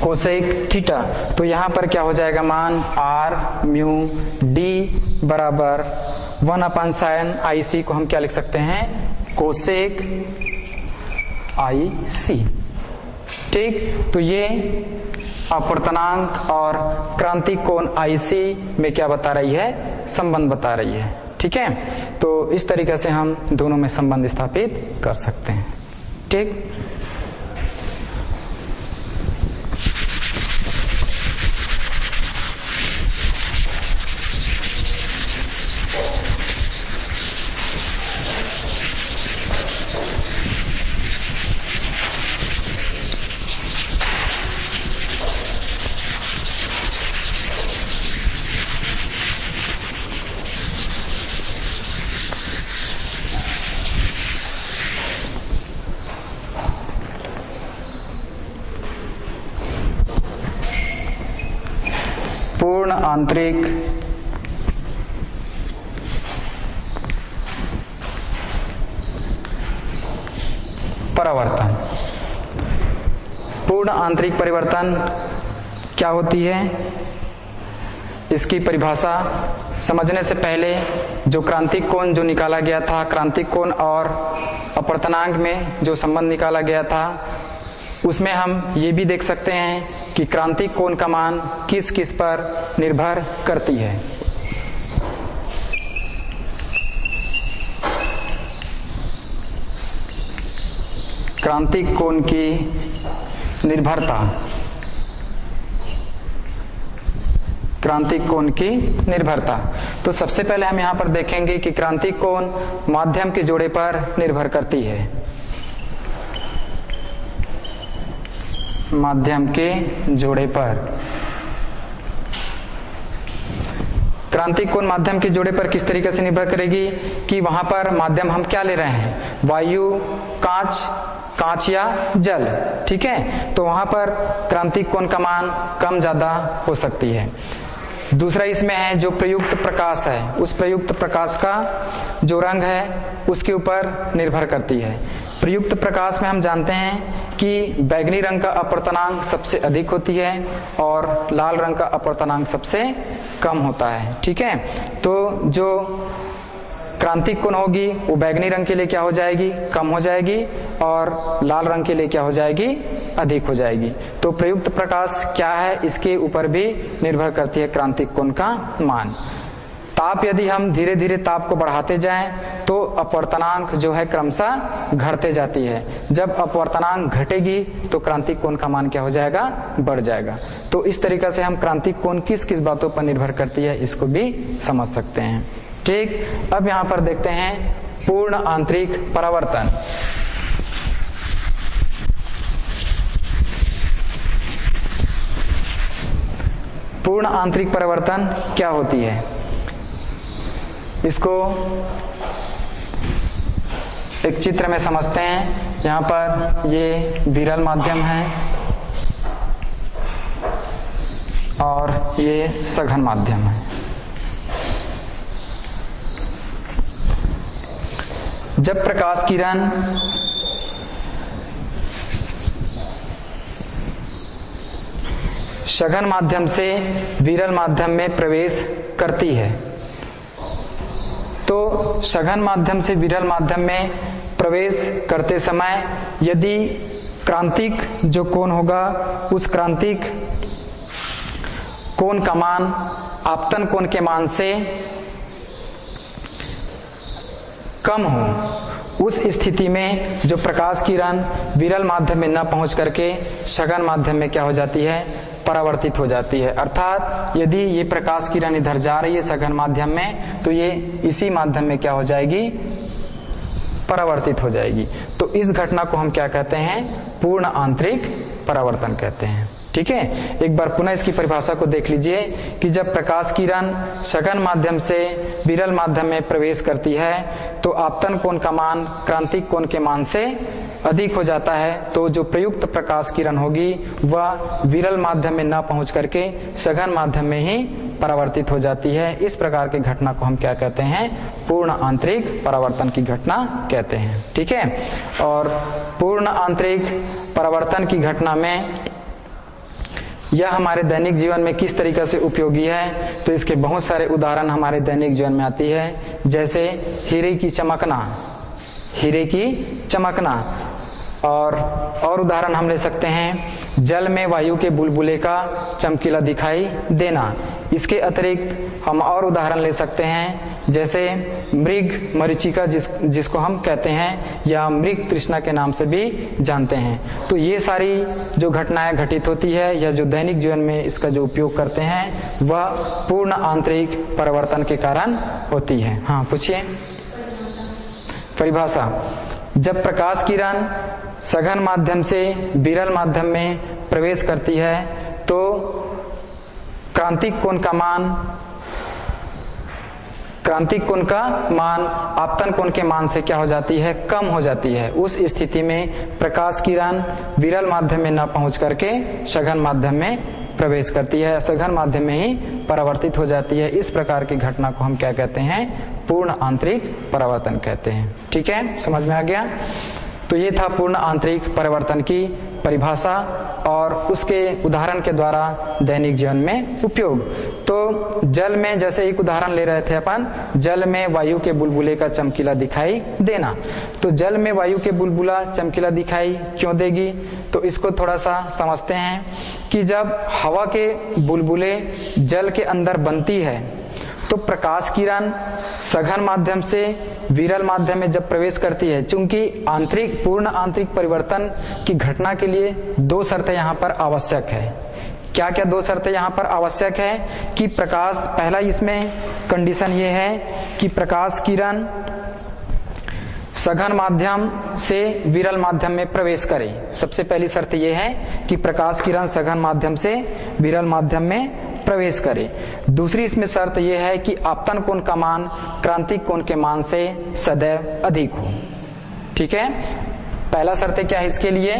कोसेक थीटा, तो यहां पर क्या हो जाएगा मान, R म्यू d बराबर 1/साइन IC को हम क्या लिख सकते हैं, कोसेक IC। ठीक, तो ये अपवर्तनांक और क्रांतिक कोण IC में क्या बता रही है, संबंध बता रही है। ठीक है, तो इस तरीके से हम दोनों में संबंध स्थापित कर सकते हैं। ठीक, पूर्ण आंतरिक पूर्ण आंतरिक परिवर्तन क्या होती है, इसकी परिभाषा समझने से पहले जो क्रांतिक कोण जो निकाला गया था, क्रांतिक कोण और अपवर्तनांक में जो संबंध निकाला गया था, उसमें हम ये भी देख सकते हैं कि क्रांतिक कोण का मान किस किस पर निर्भर करती है। क्रांतिक कोण की निर्भरता, क्रांतिक कोण की निर्भरता। तो सबसे पहले हम यहाँ पर देखेंगे कि क्रांतिक कोण माध्यम के जोड़े पर निर्भर करती है। माध्यम के जोड़े पर क्रांतिक कोण माध्यम के जोड़े पर किस तरीके से निर्भर करेगी कि वहां पर माध्यम हम क्या ले रहे हैं, वायु, कांच या जल, ठीक है। तो वहां पर क्रांतिक कोण का मान कम ज्यादा हो सकती है। दूसरा इसमें है जो प्रयुक्त प्रकाश है, उस प्रयुक्त प्रकाश का जो रंग है उसके ऊपर निर्भर करती है। प्रयुक्त प्रकाश में हम जानते हैं कि बैगनी रंग का अपवर्तनांक सबसे अधिक होती है और लाल रंग का अपवर्तनांक सबसे कम होता है, ठीक है। तो जो क्रांतिक कोण होगी वो बैगनी रंग के लिए क्या हो जाएगी, कम हो जाएगी, और लाल रंग के लिए क्या हो जाएगी, अधिक हो जाएगी। तो प्रयुक्त प्रकाश क्या है इसके ऊपर भी निर्भर करती है क्रांतिक कोण का मान। ताप यदि हम धीरे धीरे ताप को बढ़ाते जाएं तो अपवर्तनांक जो है क्रमशः घटते जाती है। जब अपवर्तनांक घटेगी तो क्रांतिक कोण का मान क्या हो जाएगा, बढ़ जाएगा। तो इस तरीके से हम क्रांतिक कोण किस किस बातों पर निर्भर करती है इसको भी समझ सकते हैं, ठीक। अब यहाँ पर देखते हैं पूर्ण आंतरिक परावर्तन। पूर्ण आंतरिक परावर्तन क्या होती है, इसको एक चित्र में समझते हैं। यहाँ पर ये विरल माध्यम है और ये सघन माध्यम है। जब प्रकाश किरण सघन माध्यम से विरल माध्यम में प्रवेश करती है तो सघन माध्यम से विरल माध्यम में प्रवेश करते समय यदि क्रांतिक जो कोण होगा उस क्रांतिक कोण का मान आपतन कोण के मान से कम हो, उस स्थिति में जो प्रकाश किरण विरल माध्यम में न पहुंच करके सघन माध्यम में क्या हो जाती है, परावर्तित हो जाती है। अर्थात यदि ये प्रकाश किरण इधर जा रही है सघन माध्यम में तो ये इसी माध्यम में क्या हो जाएगी, परावर्तित हो जाएगी। तो इस घटना को हम क्या कहते हैं, पूर्ण आंतरिक परावर्तन कहते हैं, ठीक है। एक बार पुनः इसकी परिभाषा को देख लीजिए कि जब प्रकाश किरण सघन माध्यम से विरल माध्यम में प्रवेश करती है तो आपतन कोण का मान क्रांतिक कोण के मान से अधिक हो जाता है। तो जो प्रयुक्त प्रकाश किरण होगी वह विरल माध्यम में न पहुंच करके सघन माध्यम में ही परावर्तित हो जाती है। इस प्रकार की घटना को हम क्या कहते हैं, पूर्ण आंतरिक परावर्तन की घटना कहते हैं, ठीक है। और पूर्ण आंतरिक परावर्तन की घटना में यह हमारे दैनिक जीवन में किस तरीके से उपयोगी है, तो इसके बहुत सारे उदाहरण हमारे दैनिक जीवन में आती है। जैसे हीरे की चमकना, हीरे की चमकना, और उदाहरण हम ले सकते हैं जल में वायु के बुलबुले का चमकीला दिखाई देना। इसके अतिरिक्त हम और उदाहरण ले सकते हैं जैसे मृग मरीचिका जिसको हम कहते हैं या मृग तृष्णा के नाम से भी जानते हैं। तो ये सारी जो घटनाएं घटित होती है या जो दैनिक जीवन में इसका जो उपयोग करते हैं वह पूर्ण आंतरिक परिवर्तन के कारण होती है। हाँ पूछिए। परिभाषा, जब प्रकाश किरण सघन माध्यम से विरल माध्यम में प्रवेश करती है तो क्रांतिक कोण का मान आपतन कोण के मान से क्या हो जाती है, कम हो जाती है। उस स्थिति में प्रकाश किरण विरल माध्यम में न पहुंच करके सघन माध्यम में प्रवेश करती है, सघन माध्यम में ही परावर्तित हो जाती है। इस प्रकार की घटना को हम क्या कहते हैं, पूर्ण आंतरिक परावर्तन कहते हैं, ठीक है। समझ में आ गया। तो ये था पूर्ण आंतरिक परिवर्तन की परिभाषा और उसके उदाहरण के द्वारा दैनिक जीवन में उपयोग। तो जल में जैसे एक उदाहरण ले रहे थे अपन, जल में वायु के बुलबुले का चमकीला दिखाई देना। तो जल में वायु के बुलबुला चमकीला दिखाई क्यों देगी, तो इसको थोड़ा सा समझते हैं कि जब हवा के बुलबुले जल के अंदर बनती है तो प्रकाश किरण सघन माध्यम से विरल माध्यम में जब प्रवेश करती है, चूंकि पूर्ण आंतरिक परिवर्तन की घटना के लिए दो शर्तें यहाँ पर आवश्यक है। क्या क्या दो शर्तें यहाँ पर आवश्यक है कि प्रकाश, पहला इसमें कंडीशन ये है कि प्रकाश किरण सघन माध्यम से विरल माध्यम में प्रवेश करे। सबसे पहली शर्त यह है कि प्रकाश किरण सघन माध्यम से विरल माध्यम में प्रवेश करे। दूसरी इसमें शर्त यह है कि आपतन कोण का मान क्रांतिक कोण के मान से सदैव अधिक हो। ठीक है, पहला शर्त क्या है इसके लिए,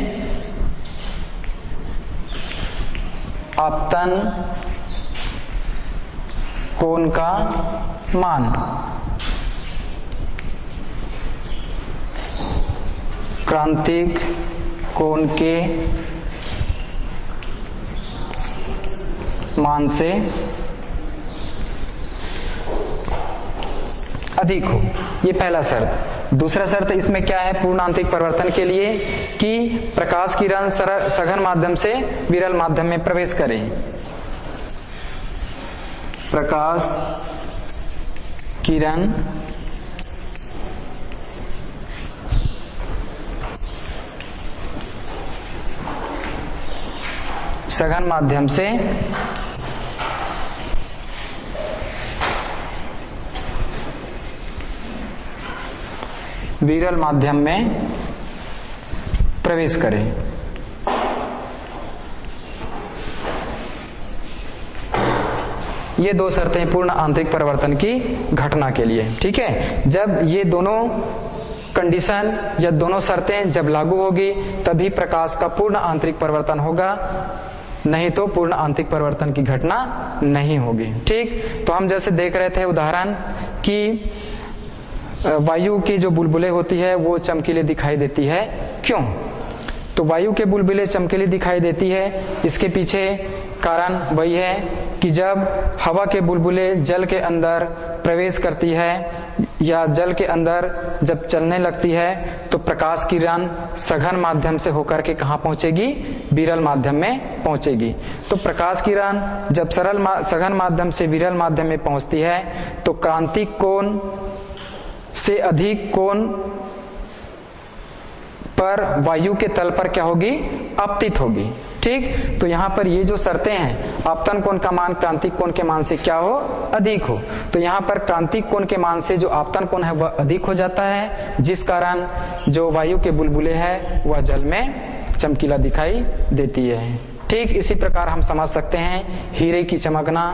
आपतन कोण का मान क्रांतिक कोण के मान से अधिक हो, ये पहला शर्त। दूसरा शर्त इसमें क्या है पूर्ण आंतरिक परिवर्तन के लिए कि प्रकाश किरण सघन माध्यम से विरल माध्यम में प्रवेश करे। प्रकाश किरण सघन माध्यम से विरल माध्यम में प्रवेश करें। ये दो शर्तें पूर्ण आंतरिक परिवर्तन की घटना के लिए। ठीक है, जब ये दोनों कंडीशन या दोनों शर्तें जब लागू होगी तभी प्रकाश का पूर्ण आंतरिक परिवर्तन होगा, नहीं तो पूर्ण आंतरिक परिवर्तन की घटना नहीं होगी। ठीक, तो हम जैसे देख रहे थे उदाहरण कि वायु की जो बुलबुले होती है वो चमकीले दिखाई देती है, क्यों? तो वायु के बुलबुले चमकीली दिखाई देती है, इसके पीछे कारण वही है कि जब हवा के बुलबुले जल के अंदर प्रवेश करती है या जल के अंदर जब चलने लगती है तो प्रकाश किरण सघन माध्यम से होकर के कहाँ पहुंचेगी, विरल माध्यम में पहुंचेगी। तो प्रकाश किरण जब सघन माध्यम से विरल माध्यम में पहुंचती है तो क्रांतिक कोण से अधिक कोण पर वायु के तल पर क्या होगी, आपतित होगी। ठीक, तो यहाँ पर ये जो शर्तें हैं, आपतन कोण का मान क्रांतिक कोण के मान से क्या हो, अधिक हो। तो यहाँ पर क्रांतिक कोण के मान से जो आपतन कोण है वह अधिक हो जाता है, जिस कारण जो वायु के बुलबुले है वह जल में चमकीला दिखाई देती है। ठीक इसी प्रकार हम समझ सकते हैं हीरे की चमकना,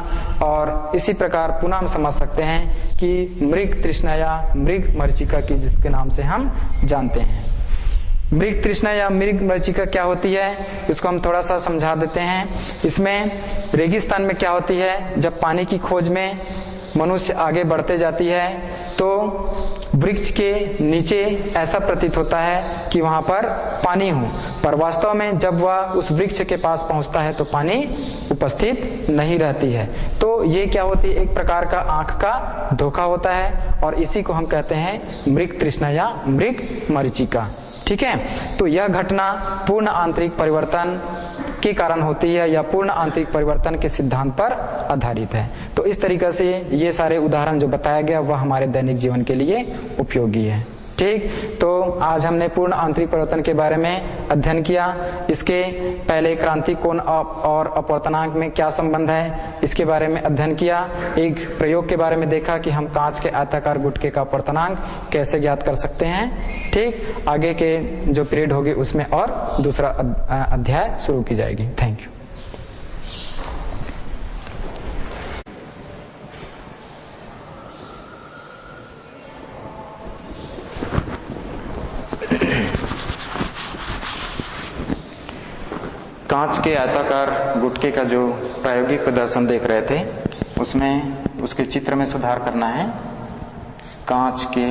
और इसी प्रकार पुनः हम समझ सकते हैं कि मृग तृष्णा या मृग मरीचिका की, जिसके नाम से हम जानते हैं। मृग तृष्णा या मृग मरीचिका क्या होती है, इसको हम थोड़ा सा समझा देते हैं। इसमें रेगिस्तान में क्या होती है, जब पानी की खोज में मनुष्य आगे बढ़ते जाती है तो वृक्ष के नीचे ऐसा प्रतीत होता है कि वहां पर पानी हो, पर वास्तव में जब वह उस वृक्ष के पास पहुंचता है तो पानी उपस्थित नहीं रहती है। तो ये क्या होती है, एक प्रकार का आंख का धोखा होता है, और इसी को हम कहते हैं मृग तृष्णा या मृग मरीचिका। ठीक है, तो यह घटना पूर्ण आंतरिक परिवर्तन के कारण होती है या पूर्ण आंतरिक परिवर्तन के सिद्धांत पर आधारित है। तो इस तरीके से ये सारे उदाहरण जो बताया गया वह हमारे दैनिक जीवन के लिए उपयोगी है। ठीक, तो आज हमने पूर्ण आंतरिक परिवर्तन के बारे में अध्ययन किया। इसके पहले क्रांतिक कोण और अपवर्तनांक में क्या संबंध है इसके बारे में अध्ययन किया। एक प्रयोग के बारे में देखा कि हम कांच के आयताकार गुटके का अपवर्तनांक कैसे ज्ञात कर सकते हैं। ठीक, आगे के जो पीरियड होगी उसमें और दूसरा अध्याय शुरू की जाएगी। Thank you. कांच के आयताकार गुटके का जो प्रायोगिक प्रदर्शन देख रहे थे उसमें उसके चित्र में सुधार करना है। कांच के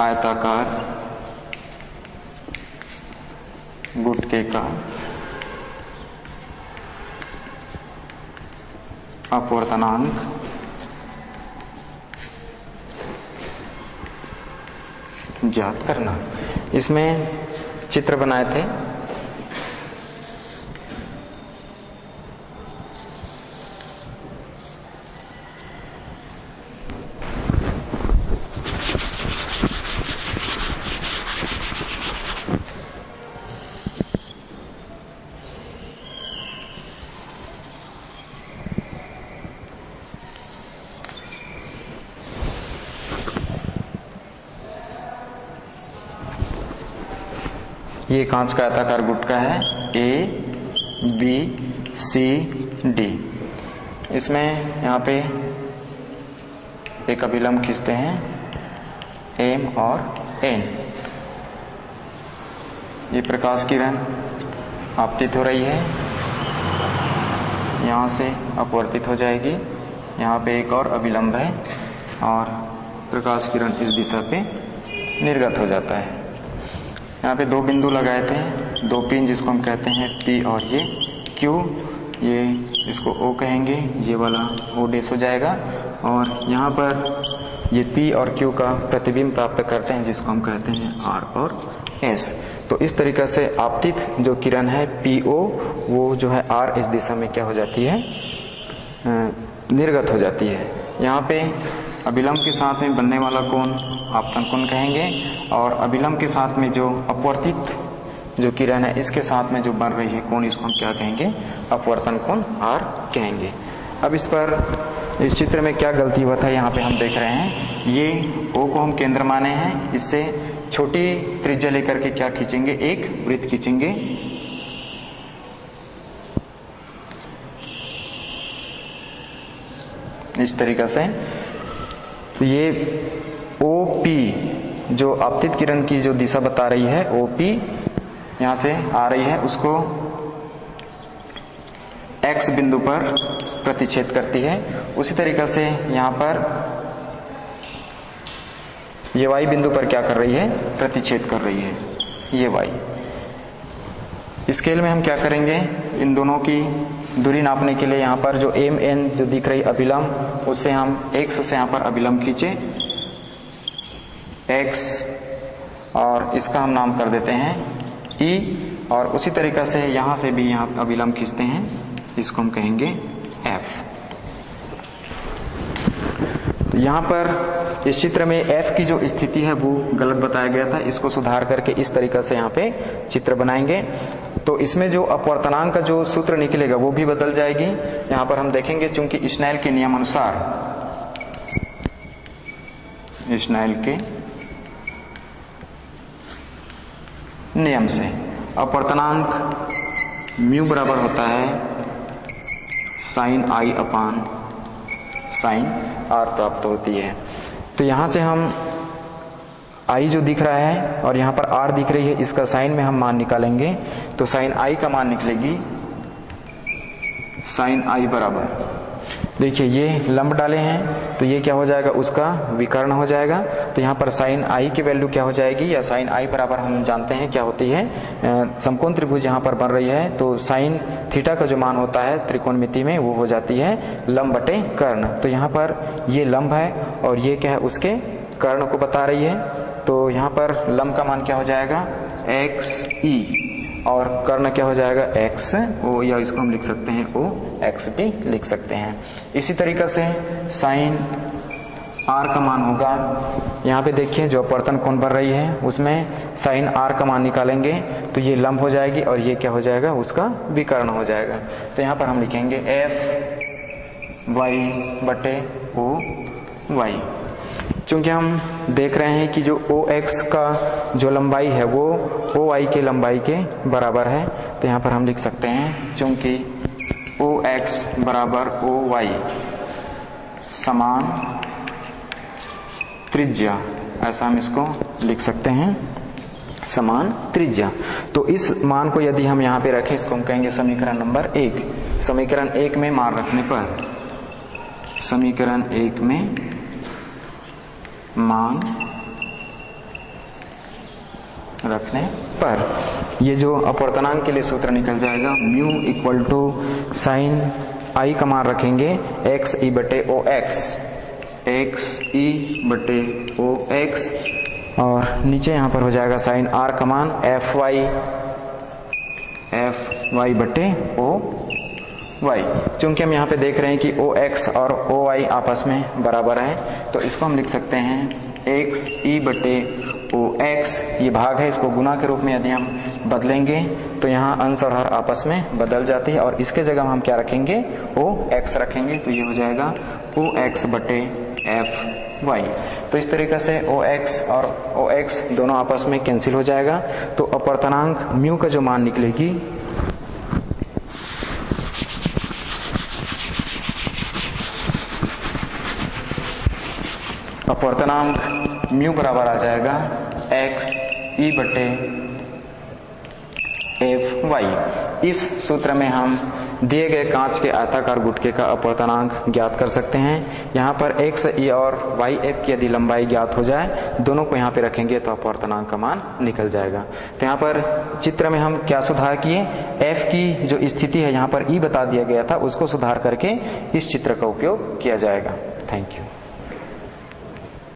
आयताकार गुटके का अपवर्तनांक ज्ञात करना। इसमें चित्र बनाए थे। ये कांच का आयताकार गुटका है A, B, C, D। इसमें यहाँ पे एक अभिलंब खींचते हैं M और N। ये प्रकाश किरण आपतित हो रही है, यहाँ से अपवर्तित हो जाएगी। यहाँ पे एक और अभिलंब है और प्रकाश किरण इस दिशा पे निर्गत हो जाता है। यहाँ पे दो बिंदु लगाए थे, दो पिन जिसको हम कहते हैं P और ये Q, ये इसको O कहेंगे, ये वाला O डैश हो जाएगा। और यहाँ पर ये P और Q का प्रतिबिंब प्राप्त करते हैं जिसको हम कहते हैं R और S। तो इस तरीके से आपतित जो किरण है PO वो जो है R इस दिशा में क्या हो जाती है, निर्गत हो जाती है। यहाँ पे अभिलंब के साथ में बनने वाला कोण आपतन कोण कहेंगे और अभिलंब के साथ में जो अपवर्तित जो किरण है इसके साथ में जो बन रही है कोण, इसको हम क्या कहेंगे, अपवर्तन कोण R कहेंगे। अब इस पर इस चित्र में क्या गलती हुआ था, यहाँ पे हम देख रहे हैं ये O को हम केंद्र माने हैं, इससे छोटी त्रिज्या लेकर के क्या खींचेंगे, एक वृत्त खींचेंगे। इस तरीके से ये OP जो आपतित किरण की जो दिशा बता रही है, OP यहाँ से आ रही है, उसको X बिंदु पर प्रतिच्छेद करती है। उसी तरीके से यहाँ पर ये Y बिंदु पर क्या कर रही है, प्रतिच्छेद कर रही है, ये Y। स्केल में हम क्या करेंगे, इन दोनों की दूरी नापने के लिए यहाँ पर जो MN जो दिख रही अभिलंब, उससे हम X से यहाँ पर अभिलंब खींचे X और इसका हम नाम कर देते हैं E। और उसी तरीके से यहाँ से भी यहाँ अभिलंब खींचते हैं, इसको हम कहेंगे F। तो यहाँ पर इस चित्र में F की जो स्थिति है वो गलत बताया गया था, इसको सुधार करके इस तरीके से यहाँ पे चित्र बनाएंगे। तो इसमें जो अपवर्तनांक का जो सूत्र निकलेगा वो भी बदल जाएगी। यहाँ पर हम देखेंगे चूंकि स्नेल के नियम अनुसार, स्नेल के नियम से अपवर्तनांक म्यू बराबर होता है sine I upon sine R प्राप्त होती है। तो यहाँ से हम I जो दिख रहा है और यहाँ पर R दिख रही है, इसका साइन में हम मान निकालेंगे। तो साइन I का मान निकलेगी साइन I बराबर, देखिए ये लंब डाले हैं तो ये क्या हो जाएगा, उसका विकर्ण हो जाएगा। तो यहाँ पर साइन I की वैल्यू क्या हो जाएगी, या साइन I बराबर हम जानते हैं क्या होती है, समकोण त्रिभुज यहाँ पर बन रही है तो साइन थीटा का जो मान होता है त्रिकोणमिति में वो हो जाती है लंब बटे कर्ण। तो यहाँ पर ये लंब है और ये क्या है, उसके कर्ण को बता रही है। तो यहाँ पर लंब का मान क्या हो जाएगा, XE और कर्ण क्या हो जाएगा, XO, या इसको हम लिख सकते हैं OX भी लिख सकते हैं। इसी तरीके से साइन R का मान होगा, यहाँ पे देखिए जो अपवर्तन कोण बन रही है उसमें साइन R का मान निकालेंगे तो ये लंब हो जाएगी और ये क्या हो जाएगा, उसका विकर्ण हो जाएगा। तो यहाँ पर हम लिखेंगे FY बटे OY। चूंकि हम देख रहे हैं कि जो OX का जो लंबाई है वो OY के लंबाई के बराबर है, तो यहाँ पर हम लिख सकते हैं चूंकि OX बराबर OY समान त्रिज्या, ऐसा हम इसको लिख सकते हैं, समान त्रिज्या। तो इस मान को यदि हम यहाँ पे रखें, इसको हम कहेंगे समीकरण नंबर 1। समीकरण 1 में मान रखने पर, समीकरण 1 में मान रखने पर ये जो अपवर्तनांक के लिए सूत्र निकल जाएगा, म्यू इक्वल टू साइन आई का मान रखेंगे एक्स ई बटे ओ एक्स, एक्स ई बटे ओ एक्स, और नीचे यहाँ पर हो जाएगा साइन आर का मान एफ वाई बटे ओ वाई। चूंकि हम यहाँ पे देख रहे हैं कि ओ एक्स और ओ वाई आपस में बराबर है, तो इसको हम लिख सकते हैं एक्स ई बटे ओ एक्स, ये भाग है, इसको गुना के रूप में यदि हम बदलेंगे तो यहाँ अंश और हर आपस में बदल जाती है, और इसके जगह हम क्या रखेंगे, ओ एक्स रखेंगे, तो ये हो जाएगा ओ एक्स बटे एफ वाई। तो इस तरीके से ओ एक्स और ओ एक्स दोनों आपस में कैंसिल हो जाएगा। तो अपवर्तनांक म्यू का जो मान निकलेगी अपवर्तनांक म्यू बराबर आ जाएगा एक्स ई बटे एफ वाई। इस सूत्र में हम दिए गए कांच के आयताकार गुटके का अपवर्तनांक ज्ञात कर सकते हैं। यहाँ पर एक्स ई और वाई एफ की यदि लंबाई ज्ञात हो जाए, दोनों को यहाँ पे रखेंगे तो अपवर्तनांक का मान निकल जाएगा। तो यहाँ पर चित्र में हम क्या सुधार किए, एफ की जो स्थिति है यहाँ पर ई बता दिया गया था, उसको सुधार करके इस चित्र का उपयोग किया जाएगा। Thank you.